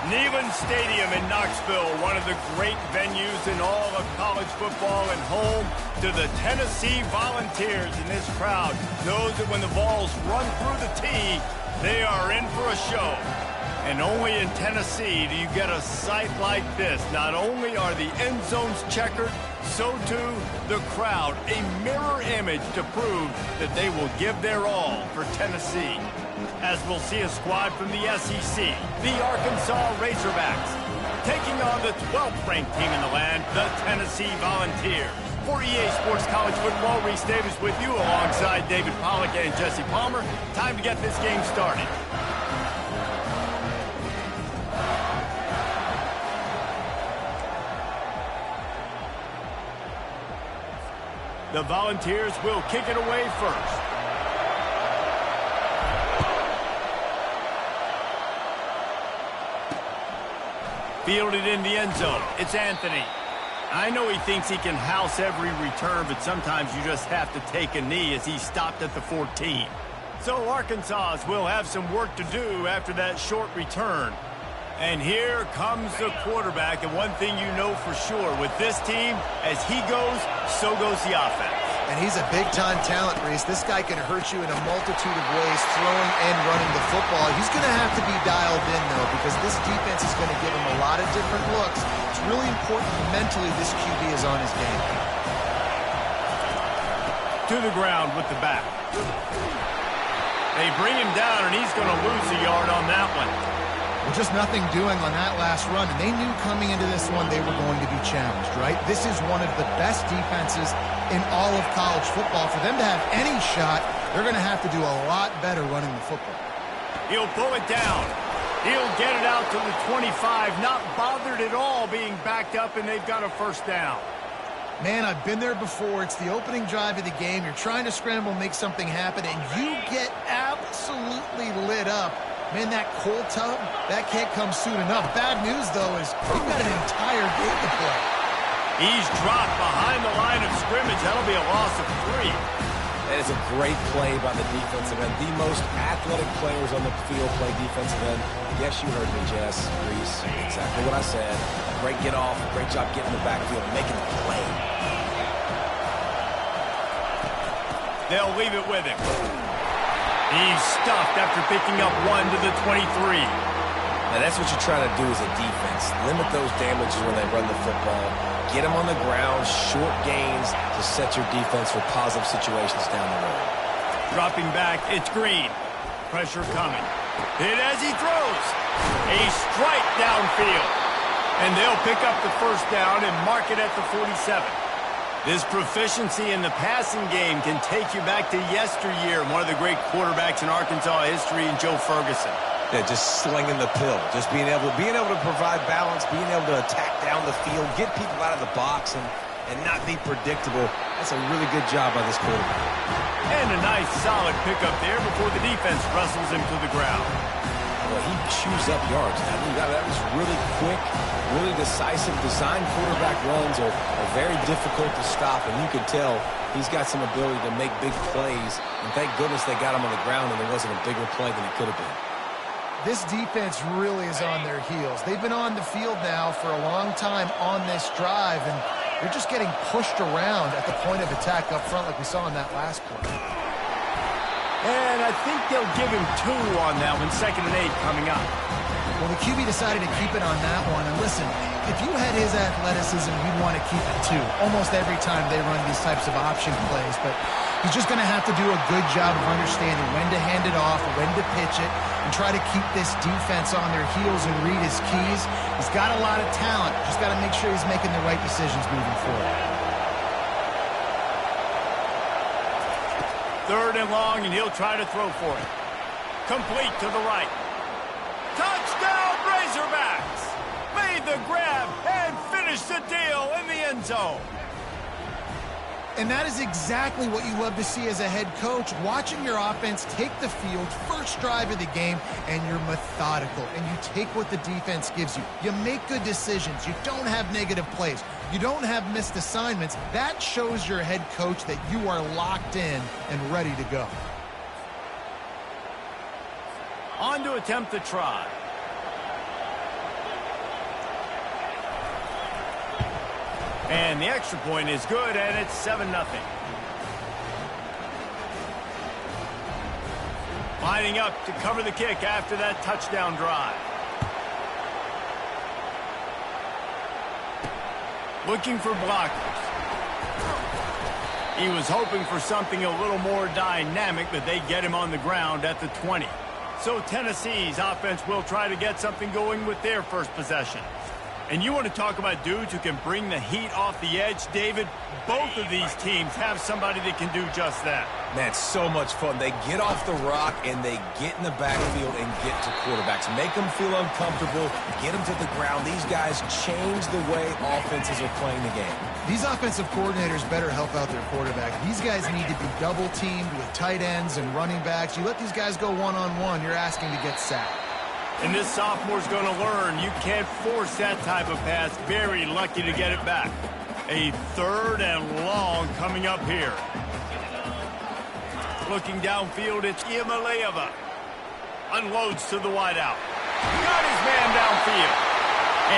Neyland Stadium in Knoxville, one of the great venues in all of college football and home to the Tennessee Volunteers. And this crowd knows that when the balls run through the tee, they are in for a show. And only in Tennessee do you get a sight like this. Not only are the end zones checkered, so too the crowd, a mirror image to prove that they will give their all for Tennessee. As we'll see a squad from the SEC, the Arkansas Razorbacks, taking on the 12th-ranked team in the land, the Tennessee Volunteers. For EA Sports College Football, Reese Davis with you alongside David Pollack and Jesse Palmer. Time to get this game started. The Volunteers will kick it away first. Fielded in the end zone. It's Anthony. I know he thinks he can house every return, but sometimes you just have to take a knee as he stopped at the 14. So Arkansas will have some work to do after that short return. And here comes the quarterback, and one thing you know for sure, with this team, as he goes, so goes the offense. And he's a big-time talent, Reese. This guy can hurt you in a multitude of ways, throwing and running the football. He's going to have to be dialed in, though, because this defense is going to give him a lot of different looks. It's really important mentally this QB is on his game. To the ground with the back. They bring him down, and he's going to lose a yard on that one. Well, just nothing doing on that last run, and they knew coming into this one they were going to be challenged, right? This is one of the best defenses in all of college football. For them to have any shot, they're going to have to do a lot better running the football. He'll pull it down. He'll get it out to the 25, not bothered at all being backed up, and they've got a first down. Man, I've been there before. It's the opening drive of the game. You're trying to scramble, make something happen, and you get absolutely lit up. Man, that cold tub, that can't come soon enough. Bad news, though, is you've got an entire game to play. He's dropped behind the line of scrimmage. That'll be a loss of 3. That is a great play by the defensive end. The most athletic players on the field play defensive end. Yes, you heard me, Jess, Reese. Exactly what I said. Great get off. Great job getting in the backfield and making the play. They'll leave it with him. He's stuffed after picking up 1 to the 23. Now, that's what you try to do as a defense. Limit those damages when they run the football. Get them on the ground, short gains to set your defense for positive situations down the road. Dropping back, it's Green. Pressure coming. Hit as he throws. A strike downfield. And they'll pick up the first down and mark it at the 47. This proficiency in the passing game can take you back to yesteryear. One of the great quarterbacks in Arkansas history, in Joe Ferguson. Yeah, just slinging the pill, just being able to provide balance, being able to attack down the field, get people out of the box, and not be predictable. That's a really good job by this quarterback. And a nice solid pickup there before the defense wrestles him to the ground. Well, he chews up yards. I mean, that was really quick, really decisive. Design quarterback runs are very difficult to stop, and you can tell he's got some ability to make big plays. And thank goodness they got him on the ground, and there wasn't a bigger play than it could have been. This defense really is on their heels. They've been on the field now for a long time on this drive, and they're just getting pushed around at the point of attack up front like we saw in that last play. And I think they'll give him 2 on that one, 2nd and 8 coming up. Well, the QB decided to keep it on that one, and listen, if you had his athleticism, you'd want to keep it too. Almost every time they run these types of option plays, but he's just going to have to do a good job of understanding when to hand it off, when to pitch it, and try to keep this defense on their heels and read his keys. He's got a lot of talent. Just got to make sure he's making the right decisions moving forward. 3rd and long, and he'll try to throw for it. Complete to the right. Touchdown, Razorbacks! Made the grab and finished the deal in the end zone. And that is exactly what you love to see as a head coach, watching your offense take the field, first drive of the game, and you're methodical, and you take what the defense gives you. You make good decisions. You don't have negative plays. You don't have missed assignments. That shows your head coach that you are locked in and ready to go. On to attempt the try. And the extra point is good, and it's 7-0. Lining up to cover the kick after that touchdown drive. Looking for blockers. He was hoping for something a little more dynamic, but they get him on the ground at the 20. So Tennessee's offense will try to get something going with their first possession. And you want to talk about dudes who can bring the heat off the edge, David? Both of these teams have somebody that can do just that. Man, so much fun. They get off the rock and they get in the backfield and get to quarterbacks. Make them feel uncomfortable, get them to the ground. These guys change the way offenses are playing the game. These offensive coordinators better help out their quarterback. These guys need to be double-teamed with tight ends and running backs. You let these guys go one-on-one, you're asking to get sacked. And this sophomore's going to learn you can't force that type of pass. Very lucky to get it back. A 3rd and long coming up here. Looking downfield, it's Iamaleava. Unloads to the wideout. Got his man downfield.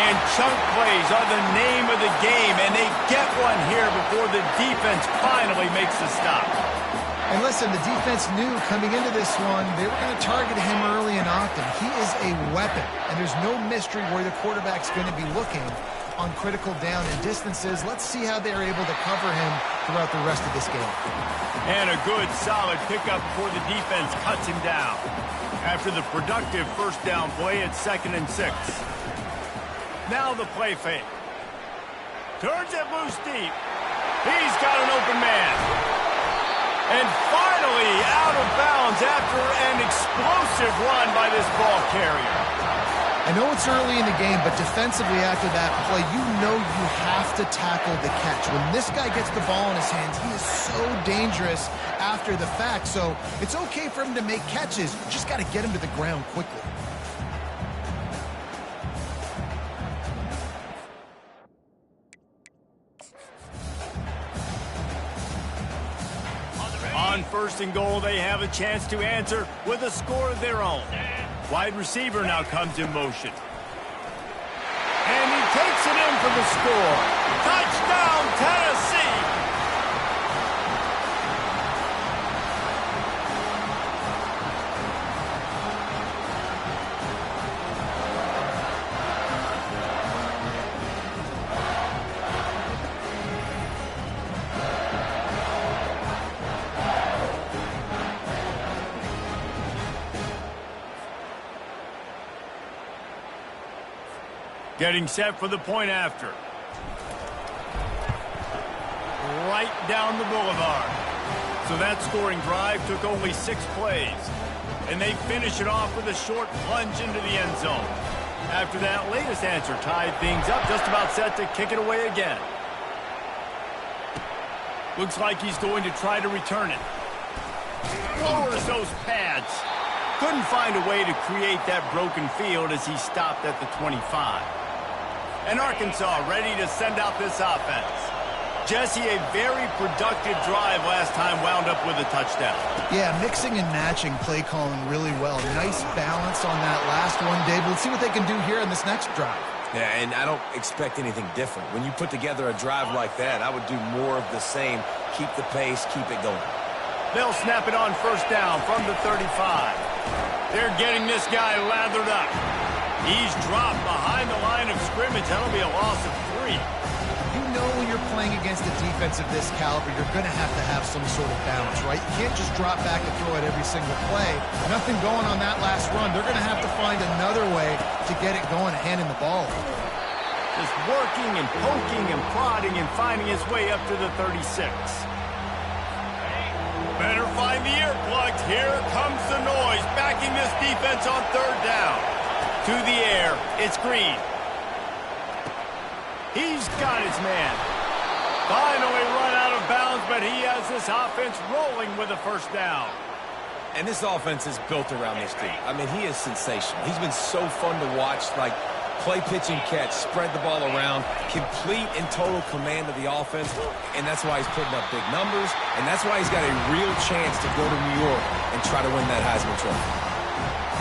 And chunk plays are the name of the game, and they get one here before the defense finally makes the stop. And listen, the defense knew coming into this one, they were going to target him early and often. He is a weapon, and there's no mystery where the quarterback's going to be looking on critical down and distances. Let's see how they're able to cover him throughout the rest of this game. And a good, solid pickup before the defense cuts him down. After the productive first down play, it's 2nd and 6. Now the play fake. Turns it loose deep. He's got an open man. And finally out of bounds after an explosive run by this ball carrier. I know it's early in the game, but defensively after that play, you know you have to tackle the catch. When this guy gets the ball in his hands, he is so dangerous after the fact. So it's okay for him to make catches. You just got to get him to the ground quickly. On 1st and goal, they have a chance to answer with a score of their own. Wide receiver now comes in motion. And he takes it in for the score. Touchdown, Tennessee! Getting set for the point after. Right down the boulevard. So that scoring drive took only 6 plays. And they finish it off with a short plunge into the end zone. After that latest answer tied things up, just about set to kick it away again. Looks like he's going to try to return it. Lowers those pads. Couldn't find a way to create that broken field as he stopped at the 25. And Arkansas ready to send out this offense. Jesse, a very productive drive last time wound up with a touchdown. Yeah, mixing and matching play calling really well. Nice balance on that last one, Dave. Let's see what they can do here in this next drive. Yeah, and I don't expect anything different. When you put together a drive like that, I would do more of the same. Keep the pace, keep it going. They'll snap it on 1st down from the 35. They're getting this guy lathered up. He's dropped behind the line of scrimmage. That'll be a loss of 3. You know when you're playing against a defense of this caliber, you're going to have some sort of balance, right? You can't just drop back and throw it every single play. Nothing going on that last run. They're going to have to find another way to get it going, handing the ball. Just working and poking and prodding and finding his way up to the 36. Better find the earplugs. Here comes the noise, backing this defense on 3rd down. To the air, it's Green. He's got his man. Finally run out of bounds, but he has this offense rolling with a 1st down. And this offense is built around this dude. I mean, he is sensational. He's been so fun to watch, like play, pitch, and catch, spread the ball around, complete and total command of the offense, and that's why he's putting up big numbers, and that's why he's got a real chance to go to New York and try to win that Heisman Trophy.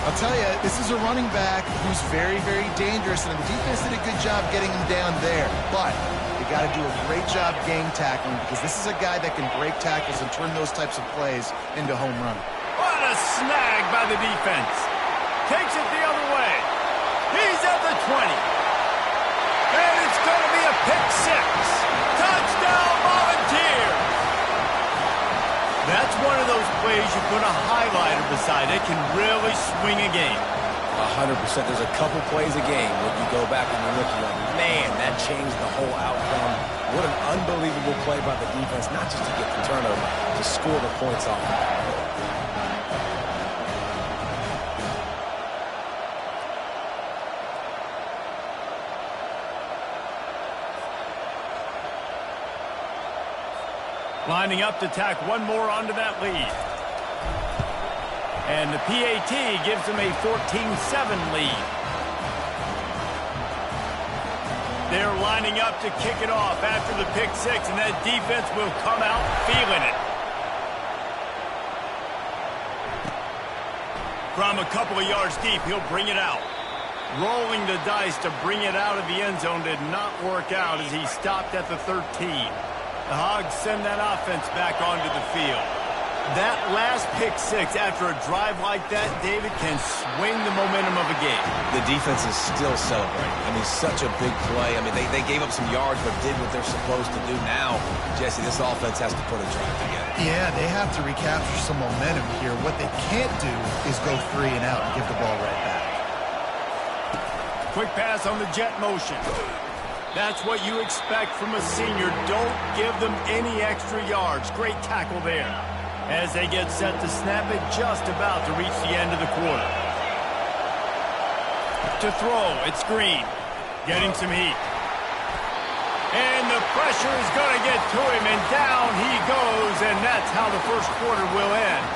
I'll tell you, this is a running back who's very, very dangerous, and the defense did a good job getting him down there. But if got to do a great job gang tackling because this is a guy that can break tackles and turn those types of plays into home run. What a snag by the defense. Takes it the other way. He's at the 20. And it's going to be a pick six. Touchdown, Volunteers. That's one of those plays you put a highlighter beside. It can really swing a game. 100%. There's a couple plays a game where you go back and you look and you're like, man, that changed the whole outcome. What an unbelievable play by the defense, not just to get the turnover, to score the points off the back. Lining up to tack one more onto that lead. And the PAT gives them a 14-7 lead. They're lining up to kick it off after the pick six, and that defense will come out feeling it. From a couple of yards deep, he'll bring it out. Rolling the dice to bring it out of the end zone did not work out as he stopped at the 13. The Hogs send that offense back onto the field. That last pick six after a drive like that, David, can swing the momentum of a game. The defense is still celebrating. I mean, such a big play. I mean, they gave up some yards but did what they're supposed to do. Now, Jesse, this offense has to put a drive together. Yeah, they have to recapture some momentum here. What they can't do is go 3 and out and give the ball right back. Quick pass on the jet motion. That's what you expect from a senior. Don't give them any extra yards. Great tackle there. As they get set to snap it, just about to reach the end of the quarter. To throw, it's Green. Getting some heat. And the pressure is going to get to him, and down he goes, and that's how the first quarter will end.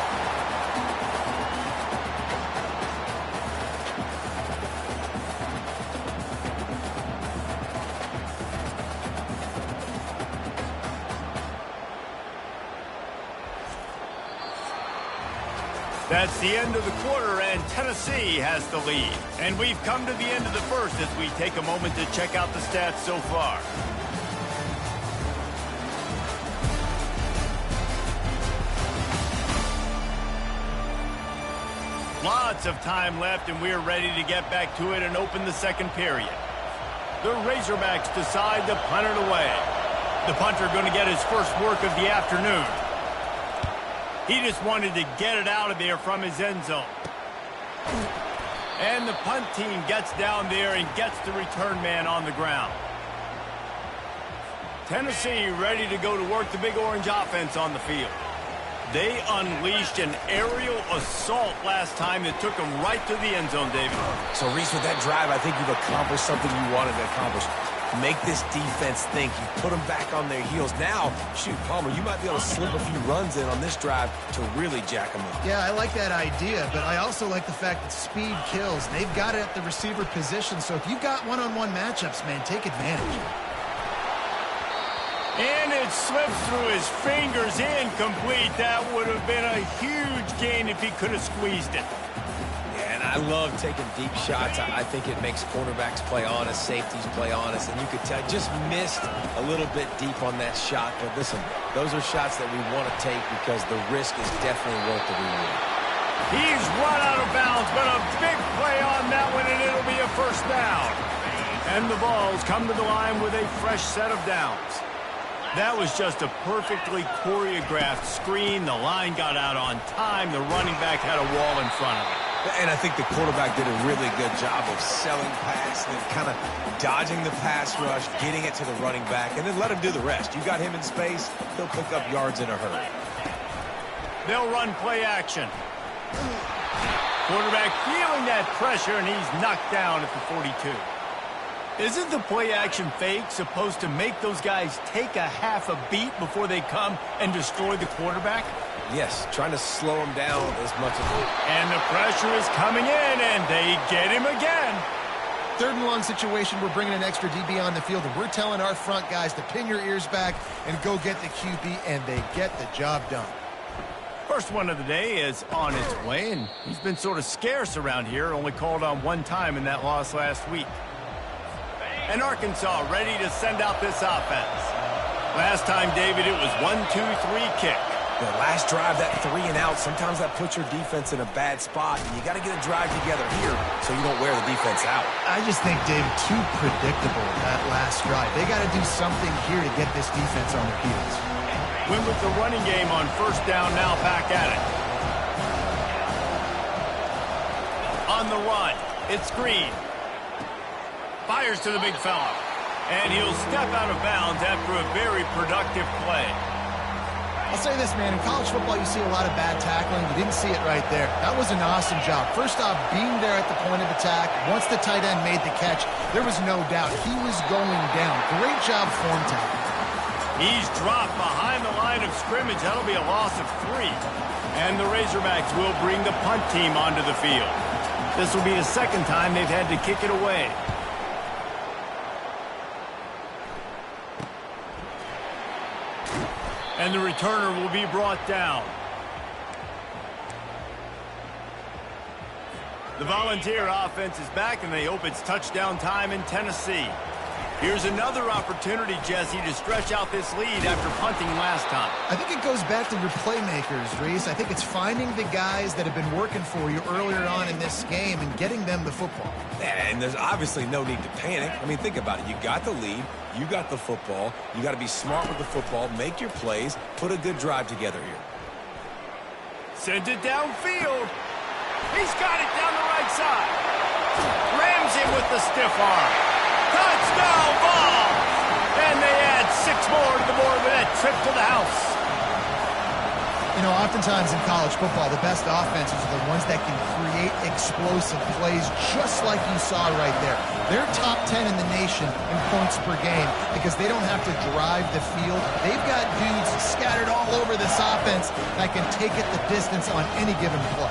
That's the end of the quarter, and Tennessee has the lead. And we've come to the end of the first as we take a moment to check out the stats so far. Lots of time left, and we're ready to get back to it and open the second period. The Razorbacks decide to punt it away. The punter going to get his first work of the afternoon. He just wanted to get it out of there from his end zone. And the punt team gets down there and gets the return man on the ground. Tennessee ready to go to work the Big Orange offense on the field. They unleashed an aerial assault last time that took them right to the end zone, David. So, Reese, with that drive, I think you've accomplished something you wanted to accomplish. Make this defense think. You put them back on their heels. Now, shoot, Palmer, you might be able to slip a few runs in on this drive to really jack them up. Yeah, I like that idea, but I also like the fact that speed kills. They've got it at the receiver position, so if you've got one-on-one matchups, man, take advantage. And it slips through his fingers, incomplete. That would have been a huge gain if he could have squeezed it. I love taking deep shots. I think it makes quarterbacks play honest, safeties play honest, and you could tell just missed a little bit deep on that shot. But listen, those are shots that we want to take because the risk is definitely worth the reward. He's run out of bounds, but a big play on that one, and it'll be a first down. And the Vols come to the line with a fresh set of downs. That was just a perfectly choreographed screen. The line got out on time. The running back had a wall in front of him. And I think the quarterback did a really good job of selling pass and then kind of dodging the pass rush, getting it to the running back, and then let him do the rest. You got him in space, he'll pick up yards in a hurry. They'll run play action. Quarterback feeling that pressure, and he's knocked down at the 42. Isn't the play action fake supposed to make those guys take a half a beat before they come and destroy the quarterback? Yes, trying to slow him down as much as... And the pressure is coming in, and they get him again. 3rd and long situation, we're bringing an extra DB on the field, and we're telling our front guys to pin your ears back and go get the QB, and they get the job done. First one of the day is on its way, and he's been sort of scarce around here, only called on one time in that loss last week. And Arkansas ready to send out this offense. Last time, David, it was 1-2-3 kick. The last drive, that 3 and out, sometimes that puts your defense in a bad spot, and you got to get a drive together here so you don't wear the defense out. I just think, Dave, too predictable that last drive. They got to do something here to get this defense on their heels. Win with the running game on first down, now back at it. On the run, it's Green. Fires to the big fella. And he'll step out of bounds after a very productive play. I'll say this, man. In college football, you see a lot of bad tackling. You didn't see it right there. That was an awesome job. First off, being there at the point of attack. Once the tight end made the catch, there was no doubt he was going down. Great job form tackling. He's dropped behind the line of scrimmage. That'll be a loss of 3. And the Razorbacks will bring the punt team onto the field. This will be the second time they've had to kick it away. And the returner will be brought down. The Volunteer offense is back, and they hope it's touchdown time in Tennessee. Here's another opportunity, Jesse, to stretch out this lead after punting last time. I think it goes back to your playmakers, Reese. I think it's finding the guys that have been working for you earlier on in this game and getting them the football. And there's obviously no need to panic. I mean, think about it. You got the lead. You got the football. You got to be smart with the football, make your plays, put a good drive together here. Send it downfield. He's got it down the right side. Rams him with the stiff arm. Touchdown ball! And they add 6 more to the board with that trip to the house. You know, oftentimes in college football, the best offenses are the ones that can create explosive plays just like you saw right there. They're top 10 in the nation in points per game because they don't have to drive the field. They've got dudes scattered all over this offense that can take it the distance on any given play.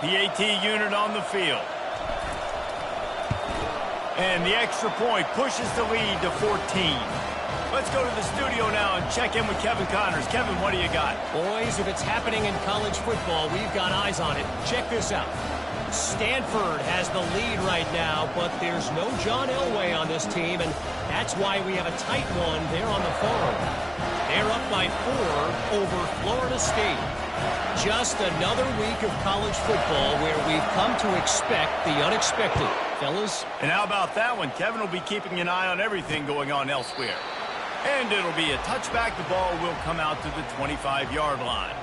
The AT unit on the field. And the extra point pushes the lead to 14. Let's go to the studio now and check in with Kevin Connors. Kevin, what do you got? Boys, if it's happening in college football, we've got eyes on it. Check this out. Stanford has the lead right now, but there's no John Elway on this team, and that's why we have a tight one there on the farm. They're up by 4 over Florida State. Just another week of college football where we've come to expect the unexpected, fellas. And how about that one? Kevin will be keeping an eye on everything going on elsewhere. And it'll be a touchback. The ball will come out to the 25-yard line.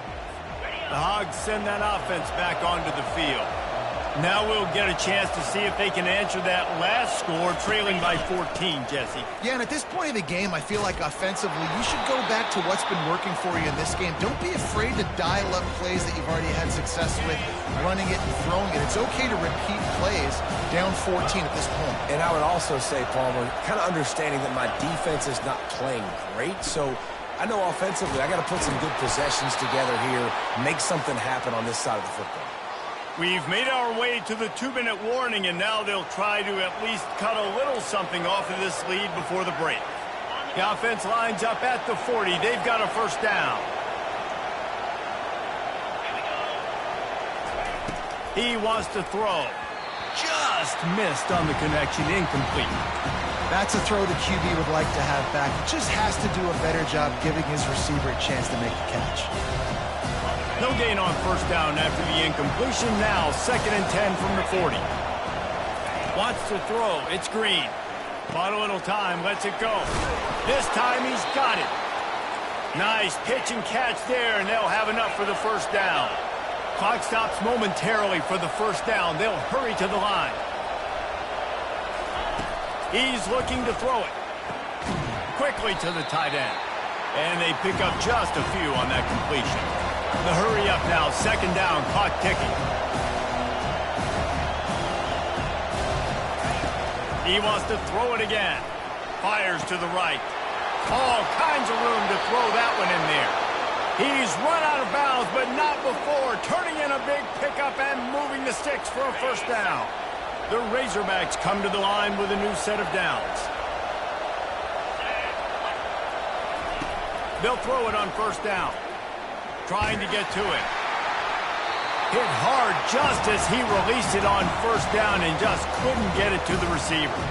The Hogs send that offense back onto the field. Now we'll get a chance to see if they can answer that last score, trailing by 14, Jesse. Yeah, and at this point of the game, I feel like offensively, you should go back to what's been working for you in this game. Don't be afraid to dial up plays that you've already had success with, running it and throwing it. It's okay to repeat plays down 14 at this point. And I would also say, Palmer, kind of understanding that my defense is not playing great, so I know offensively I got to put some good possessions together here, make something happen on this side of the football. We've made our way to the 2-minute warning, and now they'll try to at least cut a little something off of this lead before the break. The offense lines up at the 40. They've got a first down. He wants to throw. Just missed on the connection, incomplete. That's a throw the QB would like to have back. He just has to do a better job giving his receiver a chance to make the catch. No gain on first down after the incompletion. Now 2nd and 10 from the 40. Wants to throw. It's Green. Bought a little time. Lets it go. This time he's got it. Nice pitch and catch there, and they'll have enough for the first down. Clock stops momentarily for the first down. They'll hurry to the line. He's looking to throw it. Quickly to the tight end. And they pick up just a few on that completion. The hurry up now, 2nd down, clock ticking. He wants to throw it again. Fires to the right. All kinds of room to throw that one in there. He's run out of bounds, but not before. Turning in a big pickup and moving the sticks for a first down. The Razorbacks come to the line with a new set of downs. They'll throw it on first down. Trying to get to it. Hit hard just as he released it on first down and just couldn't get it to the receiver.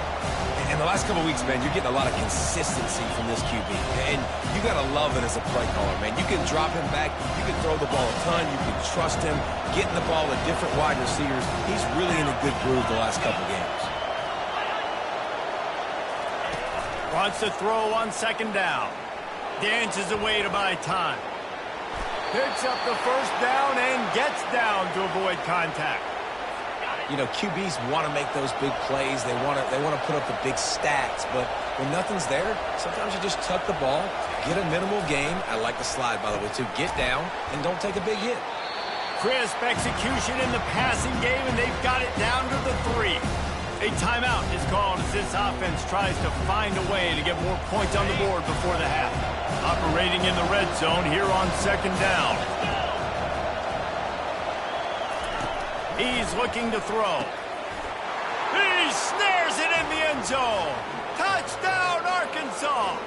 In the last couple weeks, man, you're getting a lot of consistency from this QB. And you got to love it as a play caller, man. You can drop him back. You can throw the ball a ton. You can trust him, getting the ball to different wide receivers. He's really in a good groove the last couple games. Wants to throw on second down. Dances away to buy time. Picks up the first down and gets down to avoid contact. You know, QBs want to make those big plays. They want to put up the big stats. But when nothing's there, sometimes you just tuck the ball, get a minimal gain. I like the slide, by the way, too. Get down and don't take a big hit. Crisp execution in the passing game, and they've got it down to the 3. A timeout is called as this offense tries to find a way to get more points on the board before the half. Operating in the red zone here on second down. He's looking to throw. He snares it in the end zone. Touchdown, Arkansas.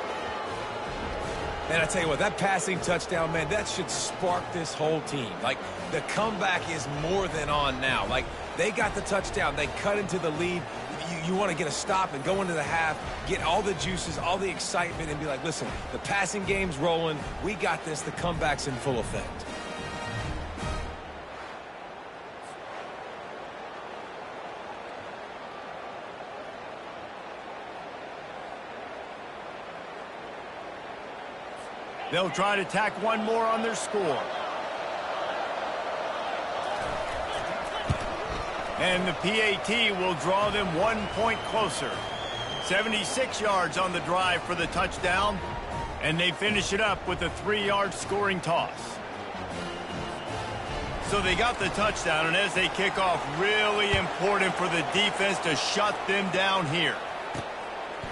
Man, I tell you what, that passing touchdown, man, that should spark this whole team. Like, the comeback is more than on now. Like, they got the touchdown. They cut into the lead. You want to get a stop and go into the half, get all the juices, all the excitement, and be like, listen, the passing game's rolling. We got this. The comeback's in full effect. They'll try to tack one more on their score. And the PAT will draw them 1 point closer. 76 yards on the drive for the touchdown. And they finish it up with a 3-yard scoring toss. So they got the touchdown, and as they kick off, really important for the defense to shut them down here.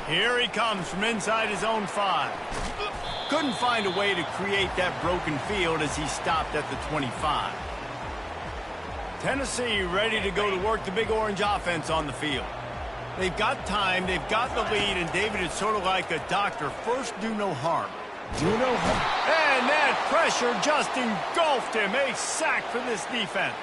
Here he comes from inside his own 5. Couldn't find a way to create that broken field as he stopped at the 25. Tennessee ready to go to work the Big Orange offense on the field. They've got time, they've got the lead, and David is sort of like a doctor. First, do no harm. Do no harm. And that pressure just engulfed him. A sack for this defense.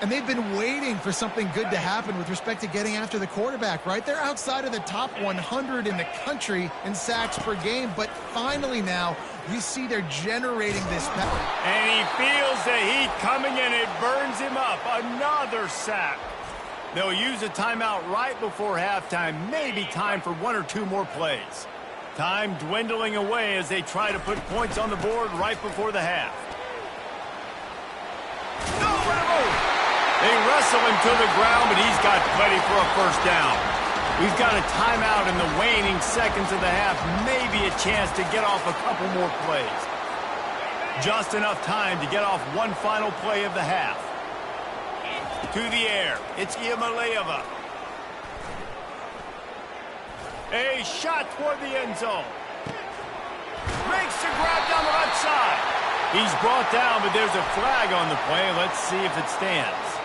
And they've been waiting for something good to happen with respect to getting after the quarterback, right? They're outside of the top 100 in the country in sacks per game, but finally now you see they're generating this power. And he feels the heat coming and it burns him up. Another sack. They'll use a timeout right before halftime. Maybe time for 1 or 2 more plays. Time dwindling away as they try to put points on the board right before the half. They wrestle him to the ground, but he's got plenty for a first down. We've got a timeout in the waning seconds of the half. Maybe a chance to get off a couple more plays. Just enough time to get off one final play of the half. To the air. It's Iamaleava. A shot toward the end zone. Makes the grab down the left side. He's brought down, but there's a flag on the play. Let's see if it stands.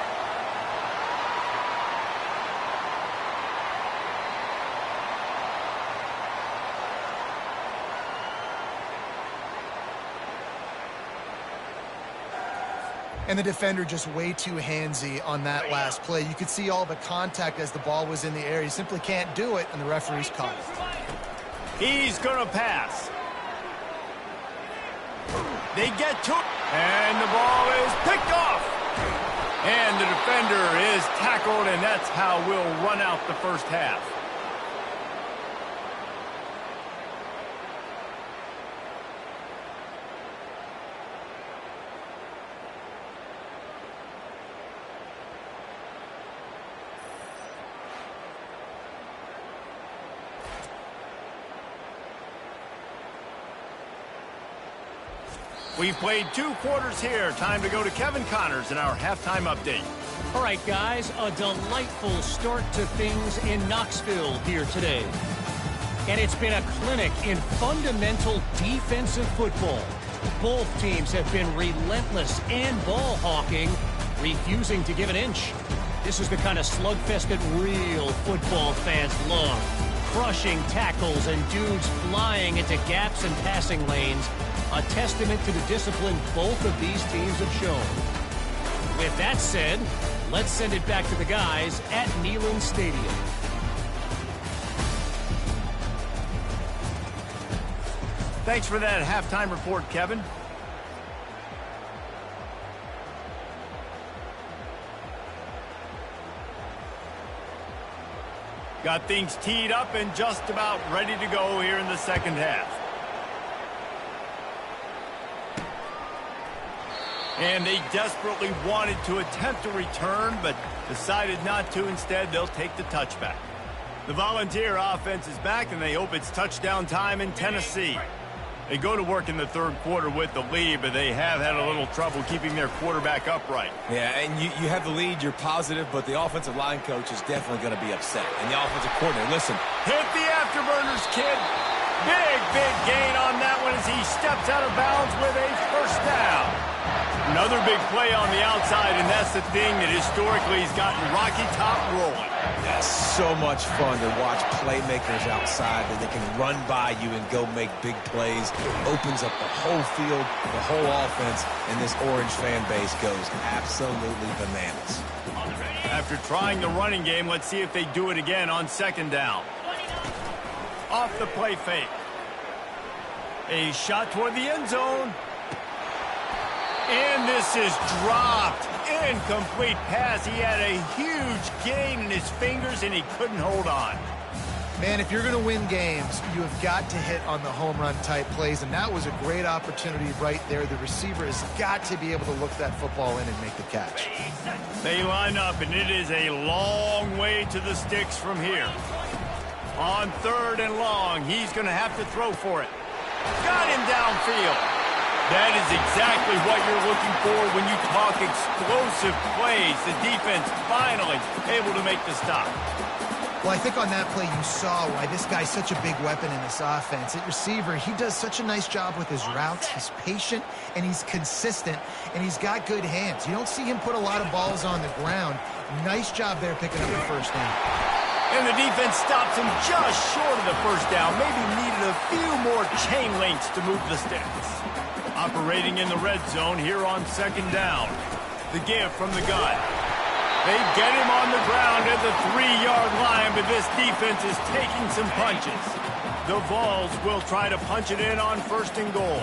And the defender just way too handsy on that last play. You could see all the contact as the ball was in the air. He simply can't do it, and the referee's caught it. He's going to pass. They get to it, and the ball is picked off. And the defender is tackled, and that's how we'll run out the first half. We've played 2 quarters here. Time to go to Kevin Connors in our halftime update. All right, guys, a delightful start to things in Knoxville here today. And it's been a clinic in fundamental defensive football. Both teams have been relentless and ball hawking, refusing to give an inch. This is the kind of slugfest that real football fans love. Crushing tackles and dudes flying into gaps and passing lanes. A testament to the discipline both of these teams have shown. With that said, let's send it back to the guys at Neyland Stadium. Thanks for that halftime report, Kevin. Got things teed up and just about ready to go here in the second half. And they desperately wanted to attempt a return, but decided not to. Instead, they'll take the touchback. The Volunteer offense is back, and they hope it's touchdown time in Tennessee. They go to work in the third quarter with the lead, but they have had a little trouble keeping their quarterback upright. Yeah, and you have the lead, you're positive, but the offensive line coach is definitely going to be upset. And the offensive coordinator, listen. Hit the afterburners, kid. Big gain on that one as he steps out of bounds with a first down. Another big play on the outside, and that's the thing that historically has gotten Rocky Top rolling. That's so much fun to watch playmakers outside that they can run by you and go make big plays. Opens up the whole field, the whole offense, and this Orange fan base goes absolutely bananas. After trying the running game, let's see if they do it again on second down. Off the play fake. A shot toward the end zone. And this is dropped. Incomplete pass. He had a huge gain in his fingers, and he couldn't hold on. Man, if you're going to win games, you have got to hit on the home run type plays, and that was a great opportunity right there. The receiver has got to be able to look that football in and make the catch. They line up, and it is a long way to the sticks from here. On third and long, he's going to have to throw for it. Got him downfield. That is exactly what you're looking for when you talk explosive plays. The defense finally able to make the stop. Well, I think on that play you saw why this guy's such a big weapon in this offense. At receiver, he does such a nice job with his routes. He's patient, and he's consistent, and he's got good hands. You don't see him put a lot of balls on the ground. Nice job there picking up the first down. And the defense stops him just short of the first down. Maybe needed a few more chain links to move the sticks. Operating in the red zone here on second down. The give from the gun. They get him on the ground at the 3-yard line, but this defense is taking some punches. The Vols will try to punch it in on first and goal.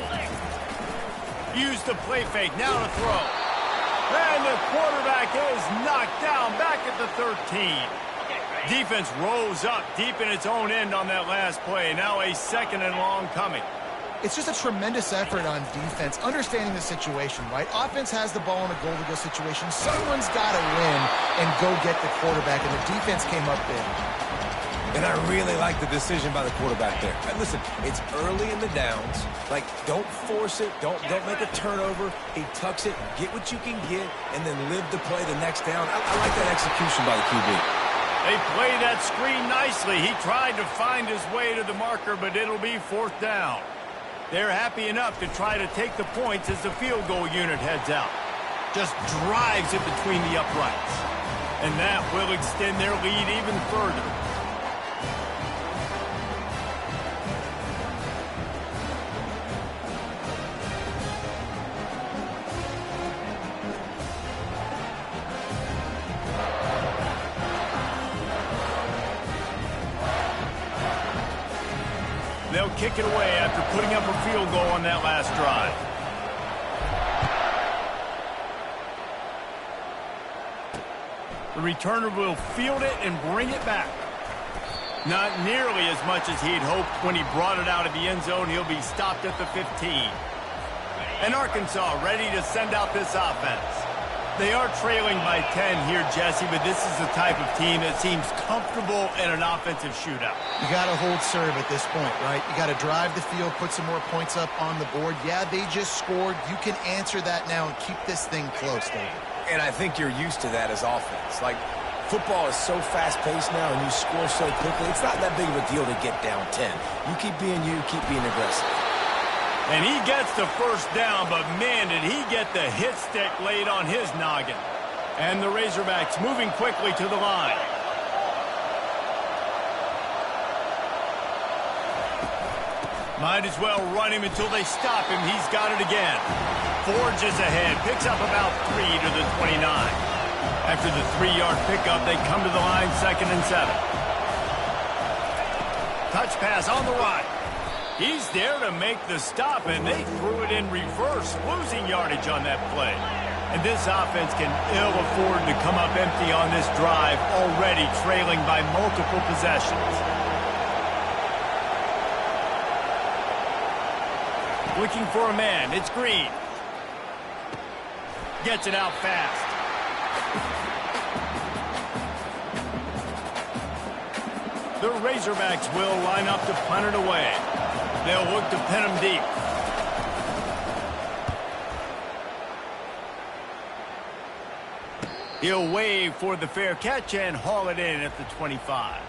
Use the play fake, now to throw. And the quarterback is knocked down back at the 13. Defense rose up deep in its own end on that last play. Now a second and long coming. It's just a tremendous effort on defense, understanding the situation, right? Offense has the ball in a goal-to-go situation. Someone's got to win and go get the quarterback, and the defense came up big. And I really like the decision by the quarterback there. And listen, it's early in the downs. Like, don't force it. Don't make a turnover. He tucks it, get what you can get, and then live to play the next down. I like that execution by the QB. They played that screen nicely. He tried to find his way to the marker, but it'll be fourth down. They're happy enough to try to take the points as the field goal unit heads out. Just drives it between the uprights. And that will extend their lead even further. They'll kick it away after putting up a field goal on that last drive. The returner will field it and bring it back. Not nearly as much as he'd hoped when he brought it out of the end zone. He'll be stopped at the 15. And Arkansas ready to send out this offense. They are trailing by 10 here, Jesse, but this is the type of team that seems comfortable in an offensive shootout. You got to hold serve at this point, right? You got to drive the field, put some more points up on the board. Yeah, they just scored. You can answer that now and keep this thing close, David. And I think you're used to that as offense. Like, football is so fast-paced now, and you score so quickly, it's not that big of a deal to get down 10. You keep being you, keep being aggressive. And he gets the first down, but man, did he get the hit stick laid on his noggin. And the Razorbacks moving quickly to the line. Might as well run him until they stop him. He's got it again. Forges ahead. Picks up about 3 to the 29. After the 3-yard pickup, they come to the line 2nd and 7. Touch pass on the right. He's there to make the stop, and they threw it in reverse, losing yardage on that play. And this offense can ill afford to come up empty on this drive, already trailing by multiple possessions. Looking for a man. It's Green. Gets it out fast. The Razorbacks will line up to punt it away. They'll look to pin him deep. He'll wave for the fair catch and haul it in at the 25.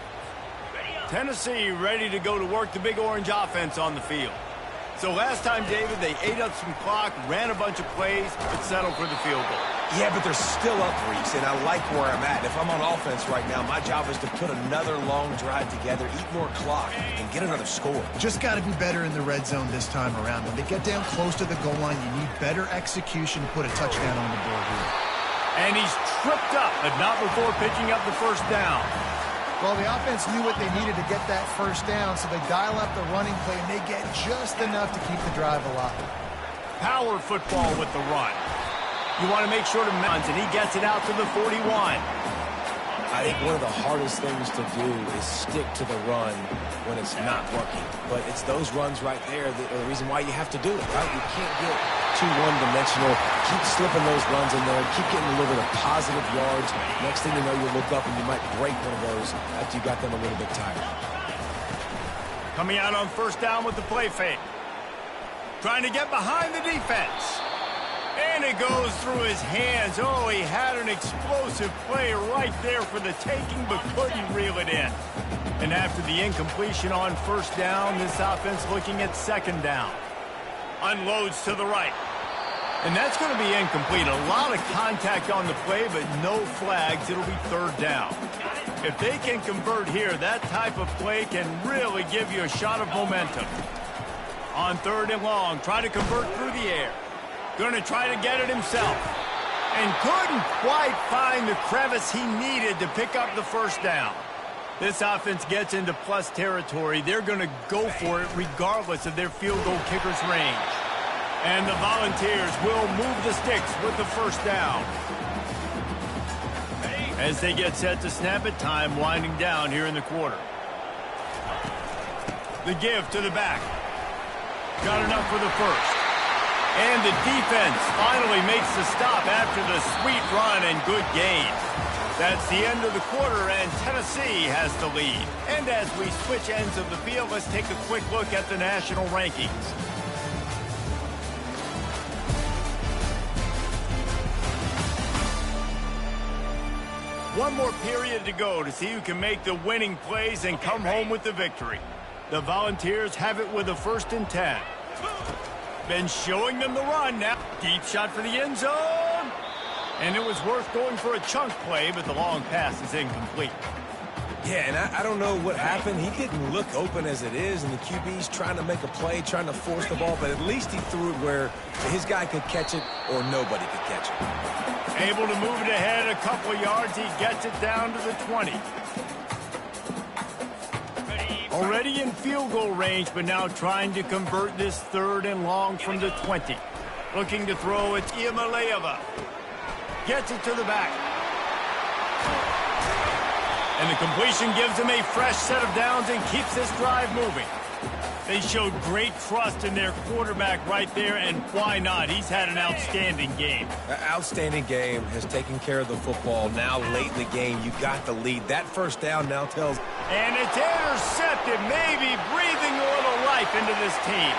Tennessee ready to go to work the Big Orange offense on the field. So last time, David, they ate up some clock, ran a bunch of plays, but settled for the field goal. Yeah, but they're still up, Reese, and I like where I'm at. If I'm on offense right now, my job is to put another long drive together, eat more clock, and get another score. Just got to be better in the red zone this time around. When they get down close to the goal line, you need better execution to put a touchdown on the board here. And he's tripped up, but not before picking up the first down. Well, the offense knew what they needed to get that first down, so they dial up the running play, and they get just enough to keep the drive alive. Power football with the run. You want to make sure to mount, and he gets it out to the 41. I think one of the hardest things to do is stick to the run when it's not working. But it's those runs right there that are the reason why you have to do it, right? You can't get too one-dimensional. Keep slipping those runs in there. Keep getting a little bit of positive yards. Next thing you know, you look up and you might break one of those after you got them a little bit tired. Coming out on first down with the play fake. Trying to get behind the defense. And it goes through his hands. Oh, he had an explosive play right there for the taking, but couldn't reel it in. And after the incompletion on first down, this offense looking at second down. Unloads to the right. And that's going to be incomplete. A lot of contact on the play, but no flags. It'll be third down. If they can convert here, that type of play can really give you a shot of momentum. On third and long, try to convert through the air. Going to try to get it himself. And couldn't quite find the crevice he needed to pick up the first down. This offense gets into plus territory. They're going to go for it regardless of their field goal kicker's range. And the Volunteers will move the sticks with the first down. As they get set to snap it, time winding down here in the quarter. The give to the back. Got enough for the first. And the defense finally makes the stop after the sweet run and good gain. That's the end of the quarter, and Tennessee has the lead. And as we switch ends of the field, let's take a quick look at the national rankings. One more period to go to see who can make the winning plays and come home with the victory. The Volunteers have it with a 1st and 10. Been showing them the run now. Deep shot for the end zone. And it was worth going for a chunk play, but the long pass is incomplete. Yeah, and I don't know what happened. He didn't look open as it is, and the QB's trying to make a play, trying to force the ball, but at least he threw it where his guy could catch it or nobody could catch it. Able to move it ahead a couple of yards. He gets it down to the 20. Already in field goal range, but now trying to convert this 3rd and long from the 20. Looking to throw, it's Iamaleava. Gets it to the back. And the completion gives him a fresh set of downs and keeps this drive moving. They showed great trust in their quarterback right there, and why not? He's had an outstanding game. An outstanding game, has taken care of the football. Now late in the game, you got the lead. That first down now tells... And it's intercepted, maybe breathing a little life into this team.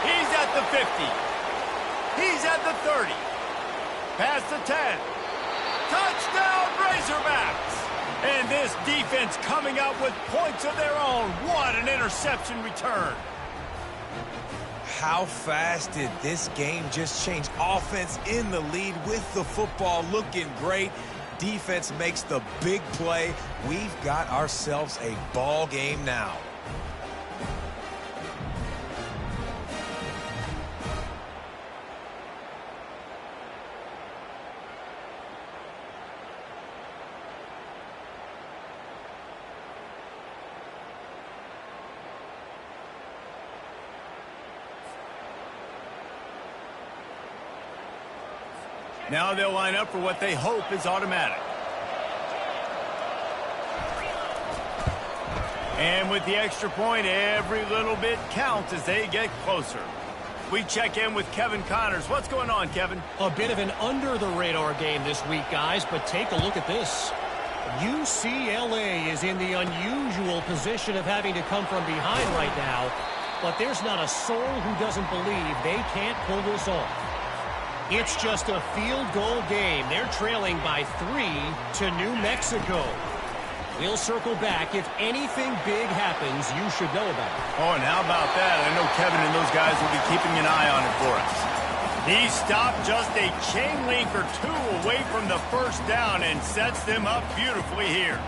He's at the 50. He's at the 30. Past the 10. Touchdown, Razorbacks! And this defense coming out with points of their own. What an interception return. how fast did this game just change? Offense in the lead with the football, looking great. Defense makes the big play. We've got ourselves a ball game now. Now they'll line up for what they hope is automatic. And with the extra point, every little bit counts as they get closer. We check in with Kevin Connors. What's going on, Kevin? A bit of an under-the-radar game this week, guys, but take a look at this. UCLA is in the unusual position of having to come from behind right now, but there's not a soul who doesn't believe they can't pull this off. It's just a field goal game. They're trailing by 3 to New Mexico. We'll circle back. If anything big happens, you should know about it. Oh, and how about that? I know Kevin and those guys will be keeping an eye on it for us. He stopped just a chain link or two away from the first down and sets them up beautifully here.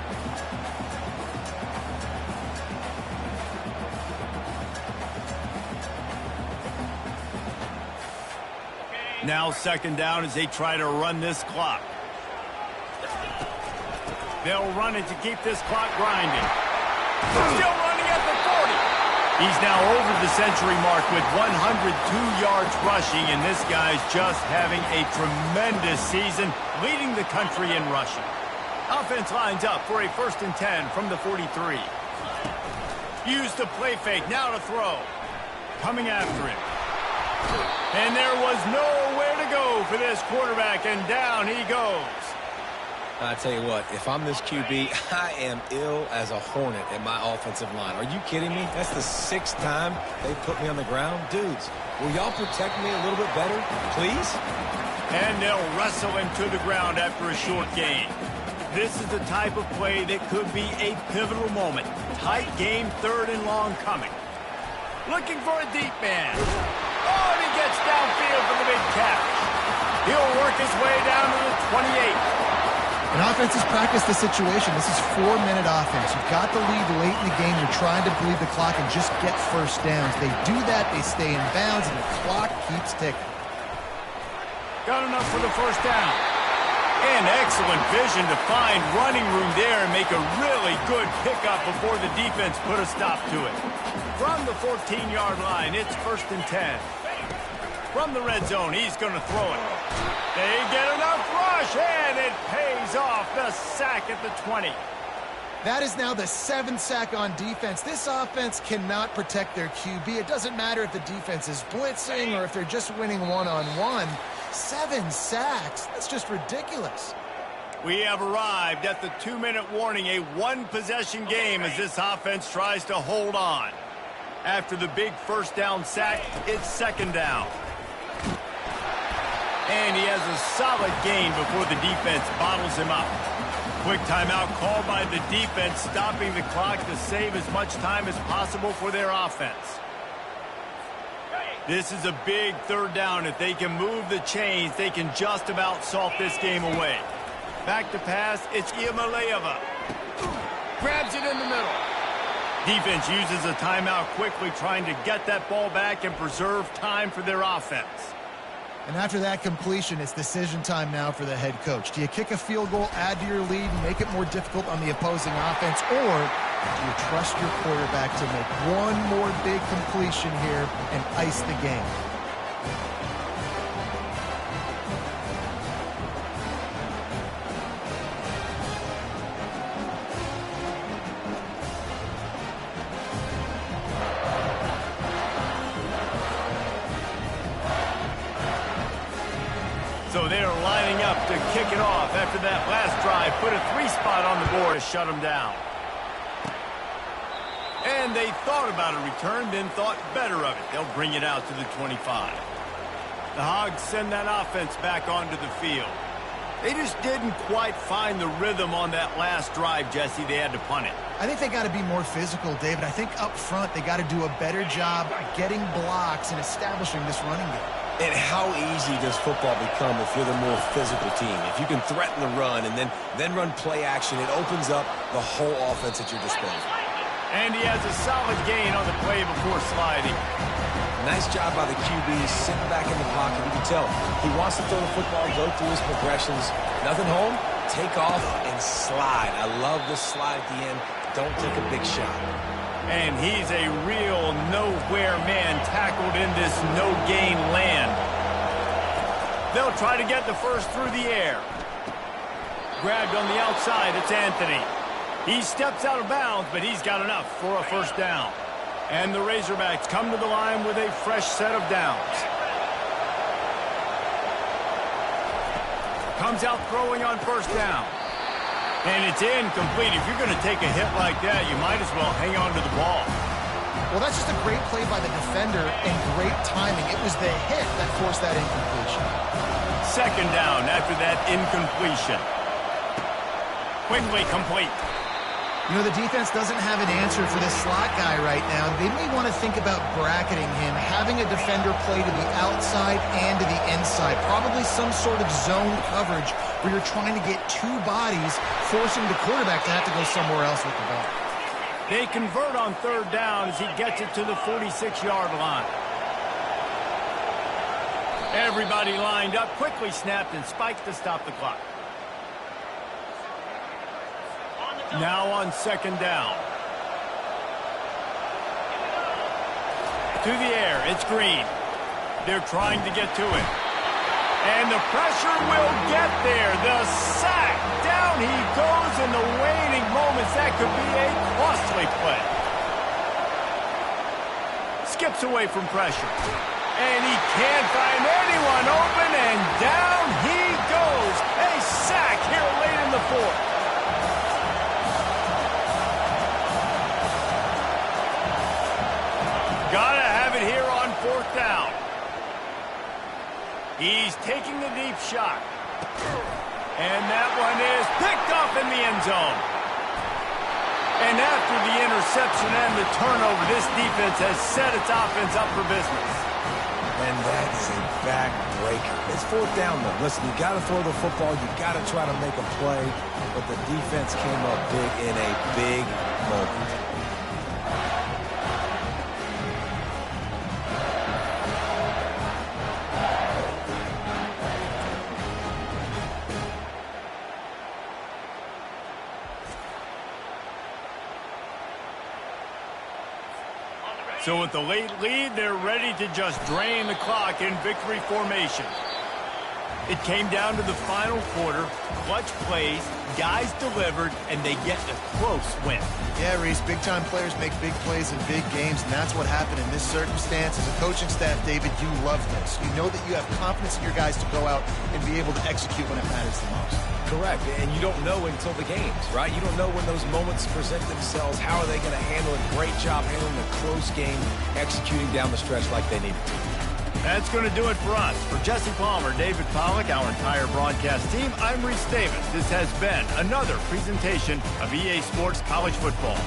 Now second down as they try to run this clock. They'll run it to keep this clock grinding. Still running at the 40. He's now over the century mark with 102 yards rushing, and this guy's just having a tremendous season, leading the country in rushing. Offense lines up for a 1st and 10 from the 43. Use the play fake, now to throw. Coming after him. And there was nowhere to go for this quarterback, and down he goes. I tell you what, if I'm this QB, I am ill as a hornet at my offensive line. Are you kidding me? That's the 6th time they put me on the ground. Dudes, will y'all protect me a little bit better, please? And they'll wrestle him to the ground after a short gain. This is the type of play that could be a pivotal moment. Tight game, 3rd and long coming. Looking for a deep man. Oh, and he gets downfield for the big catch. He'll work his way down to the 28. And offenses practice the situation. This is 4-minute offense. You've got the lead late in the game. You're trying to bleed the clock and just get first downs. They do that, they stay in bounds, and the clock keeps ticking. Got enough for the first down. And excellent vision to find running room there and make a really good pickup before the defense put a stop to it. From the 14-yard line, it's 1st and 10. From the red zone, he's going to throw it. They get enough rush, and it pays off. The sack at the 20. That is now the 7th sack on defense. This offense cannot protect their QB. It doesn't matter if the defense is blitzing or if they're just winning one-on-one. 7 sacks. That's just ridiculous. We have arrived at the 2-minute warning, a one-possession game as this offense tries to hold on. After the big first down sack, it's 2nd down. And he has a solid gain before the defense bottles him up. Quick timeout called by the defense, stopping the clock to save as much time as possible for their offense. This is a big 3rd down. If they can move the chains, they can just about salt this game away. Back to pass, it's Iamaleava. Grabs it in the middle. Defense uses a timeout quickly, trying to get that ball back and preserve time for their offense. And after that completion, it's decision time now for the head coach. Do you kick a field goal, add to your lead, and make it more difficult on the opposing offense, or do you trust your quarterback to make one more big completion here and ice the game? So they're lining up to kick it off after that last drive. Put a 3-spot on the board to shut them down. And they thought about a return, then thought better of it. They'll bring it out to the 25. The Hogs send that offense back onto the field. They just didn't quite find the rhythm on that last drive, Jesse. They had to punt it. I think they got to be more physical, David. I think up front they got to do a better job getting blocks and establishing this running game. And how easy does football become if you're the more physical team? If you can threaten the run and then run play action, it opens up the whole offense at your disposal. And he has a solid gain on the play before sliding. Nice job by the QB, sitting back in the pocket. You can tell he wants to throw the football, go through his progressions. Nothing home, take off and slide. I love this slide at the end. Don't take a big shot. And he's a real nowhere man tackled in this no-gain land. They'll try to get the first through the air. Grabbed on the outside, it's Anthony. He steps out of bounds, but he's got enough for a first down. And the Razorbacks come to the line with a fresh set of downs. Comes out throwing on first down. And it's incomplete. If you're going to take a hit like that, you might as well hang on to the ball. Well, that's just a great play by the defender and great timing. It was the hit that forced that incompletion. Second down after that incompletion. Quickly complete. You know, the defense doesn't have an answer for this slot guy right now. They may want to think about bracketing him, having a defender play to the outside and to the inside. Probably some sort of zone coverage where you're trying to get two bodies, forcing the quarterback to have to go somewhere else with the ball. They convert on third down as he gets it to the 46-yard line. Everybody lined up, quickly snapped and spiked to stop the clock. Now on second down. To the air, it's Green. They're trying to get to it. And the pressure will get there. The sack. Down he goes in the waning moments. That could be a costly play. Skips away from pressure. And he can't find anyone open, and down he goes. A sack here late in the fourth. Gotta have it here on fourth down. He's taking a deep shot. And that one is picked off in the end zone. And after the interception and the turnover, this defense has set its offense up for business. And that is a backbreaker. It's fourth down, though. Listen, you got to throw the football. You got to try to make a play. But the defense came up big in a big moment. So with the late lead, they're ready to just drain the clock in victory formation. It came down to the final quarter, clutch plays, guys delivered, and they get a close win. Yeah, Reese, big-time players make big plays in big games, and that's what happened in this circumstance. As a coaching staff, David, you love this. You know that you have confidence in your guys to go out and be able to execute when it matters the most. Correct, and you don't know until the games, right? You don't know when those moments present themselves. How are they going to handle it? Great job handling a close game, executing down the stretch like they needed to. That's going to do it for us. For Jesse Palmer, David Pollack, our entire broadcast team, I'm Reese Davis. This has been another presentation of EA Sports College Football.